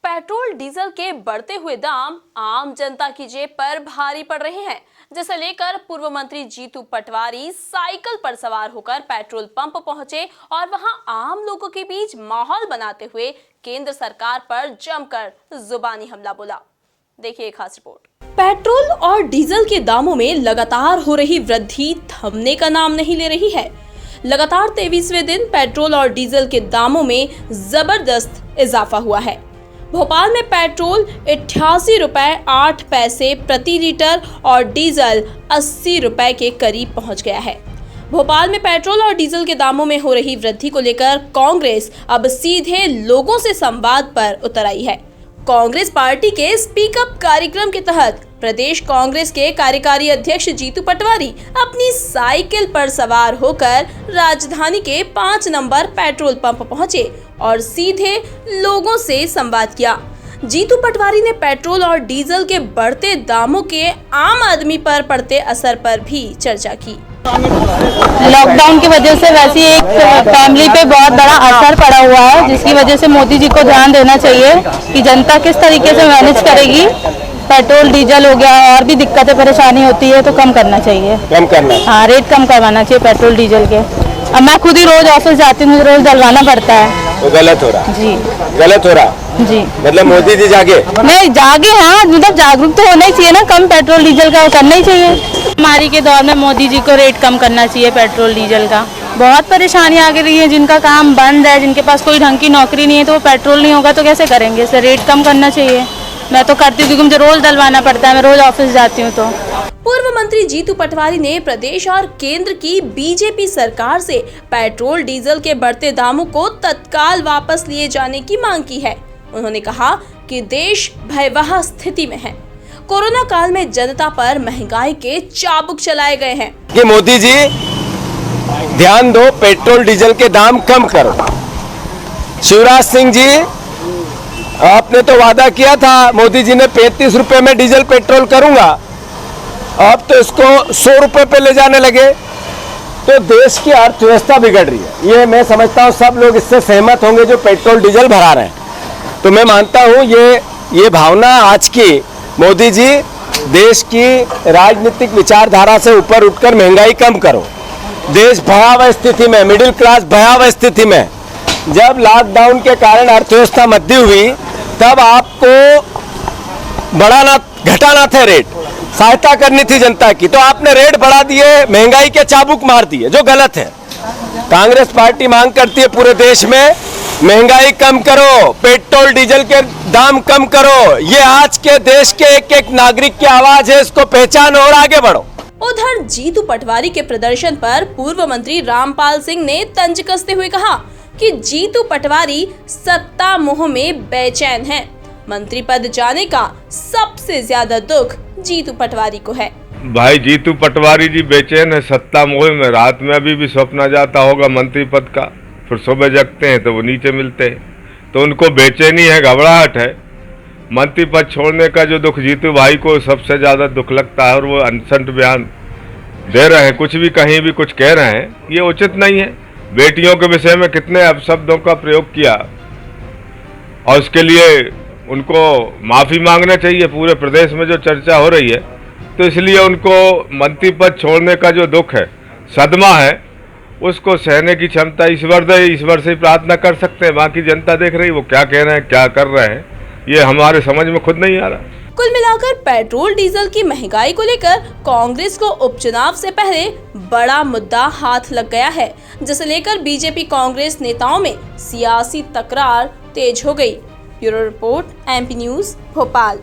Petrol diesel के बढ़ते हुए दाम आम जनता की जेब पर भारी पड़ रहे हैं, जिसे लेकर पूर्व मंत्री जीतू पटवारी साइकिल पर सवार होकर पेट्रोल पंप पहुंचे और वहां आम लोगों के बीच माहौल बनाते हुए केंद्र सरकार पर जमकर जुबानी हमला बोला। देखिए एक खास रिपोर्ट। पेट्रोल और डीजल के दामों में लगातार हो रही वृद्धि थमने का नाम नहीं ले रही है। लगातार 23वें दिन पेट्रोल और डीजल के दामों में जबरदस्त इजाफा हुआ है। भोपाल में पेट्रोल 88 रुपए 8 पैसे प्रति लीटर और डीजल 80 रुपए के करीब पहुंच गया है। भोपाल में पेट्रोल और डीजल के दामों में हो रही वृद्धि को लेकर कांग्रेस अब सीधे लोगों से संवाद पर उतर आई है। कांग्रेस पार्टी के स्पीक अप कार्यक्रम के तहत प्रदेश कांग्रेस के कार्यकारी अध्यक्ष जीतू पटवारी अपनी साइकिल पर सवार होकर राजधानी के 5 नंबर पेट्रोल पंप पहुंचे और सीधे लोगों से संवाद किया। जीतू पटवारी ने पेट्रोल और डीजल के बढ़ते दामों के आम आदमी पर पड़ते असर पर भी चर्चा की। लॉकडाउन की वजह से वैसे एक फैमिली पे बहुत बड़ा असर पड़ा हुआ है, जिसकी वजह से मोदी जी को ध्यान देना चाहिए कि जनता किस तरीके से मैनेज करेगी। पेट्रोल डीजल हो गया और भी दिक्कतें परेशानी होती है तो कम करना चाहिए, कम करना, हाँ रेट कम करवाना चाहिए पेट्रोल डीजल के। अब मैं खुद ही रोज ऑफिस जाती हूँ, रोज डलवाना पड़ता है। तो गलत हो रहा जी, गलत हो रहा जी। मतलब मोदी जी जागे नहीं जागे, हाँ मतलब जागरूक तो होना ही चाहिए ना, कम पेट्रोल डीजल का करना ही चाहिए। महामारी के दौर में मोदी जी को रेट कम करना चाहिए पेट्रोल डीजल का। बहुत परेशानियां आ रही है, जिनका काम बंद है, जिनके पास कोई ढंग की नौकरी नहीं है, तो वो पेट्रोल नहीं होगा तो कैसे करेंगे। इससे रेट कम करना चाहिए। मैं तो करती हूँ क्योंकि मुझे रोज डलवाना पड़ता है, मैं रोज ऑफिस जाती हूँ। तो पूर्व मंत्री जीतू पटवारी ने प्रदेश और केंद्र की बीजेपी सरकार से पेट्रोल डीजल के बढ़ते दामों को तत्काल वापस लिए जाने की मांग की है। उन्होंने कहा कि देश भयावह स्थिति में है। कोरोना काल में जनता पर महंगाई के चाबुक चलाए गए हैं। कि मोदी जी ध्यान दो, पेट्रोल डीजल के दाम कम करो। शिवराज सिंह जी, आपने तो वादा किया था, मोदी जी ने 35 रुपए में डीजल पेट्रोल करूंगा, अब तो इसको 100 रुपए पे ले जाने लगे। तो देश की अर्थव्यवस्था बिगड़ रही है। ये मैं समझता हूँ सब लोग इससे सहमत होंगे जो पेट्रोल डीजल भरा रहे हैं। तो मैं मानता हूँ ये भावना आज की मोदी जी देश की राजनीतिक विचारधारा से ऊपर उठकर महंगाई कम करो। देश भयावह स्थिति में, मिडिल क्लास भयावह स्थिति में, जब लॉकडाउन के कारण अर्थव्यवस्था मद्दी हुई तब आपको बढ़ाना घटाना थे रेट, सहायता करनी थी जनता की, तो आपने रेट बढ़ा दिए, महंगाई के चाबुक मार दिए, जो गलत है। कांग्रेस पार्टी मांग करती है पूरे देश में महंगाई कम करो, पेट्रोल डीजल के दाम कम करो। ये आज के देश के एक एक नागरिक की आवाज है, इसको पहचानो और आगे बढ़ो। उधर जीतू पटवारी के प्रदर्शन पर पूर्व मंत्री रामपाल सिंह ने तंज कसते हुए कहा कि जीतू पटवारी सत्ता मोह में बेचैन हैं। मंत्री पद जाने का सबसे ज्यादा दुख जीतू पटवारी को है। भाई जीतू पटवारी जी बेचैन है सत्ता मोह में। रात में अभी भी सपना जाता होगा मंत्री पद का, फिर सुबह जगते हैं तो वो नीचे मिलते हैं, तो उनको बेचैनी है, घबराहट है। मंत्री पद छोड़ने का जो दुख जीतू भाई को सबसे ज्यादा दुख लगता है और वो अनशन बयान दे रहे हैं, कुछ भी कहीं भी कुछ कह रहे हैं, ये उचित नहीं है। बेटियों के विषय में कितने अपशब्दों का प्रयोग किया और उसके लिए उनको माफी मांगना चाहिए। पूरे प्रदेश में जो चर्चा हो रही है, तो इसलिए उनको मंत्री पद छोड़ने का जो दुख है, सदमा है, उसको सहने की क्षमता ईश्वर दे। ईश्वर से प्रार्थना कर सकते हैं, बाकी जनता देख रही है वो क्या कह रहे हैं, क्या कर रहे हैं, ये हमारे समझ में खुद नहीं आ रहा। कुल मिलाकर पेट्रोल डीजल की महंगाई को लेकर कांग्रेस को उपचुनाव से पहले बड़ा मुद्दा हाथ लग गया है, जिसे लेकर बीजेपी कांग्रेस नेताओं में सियासी तकरार तेज हो गई। Bureau report, MP news, Bhopal.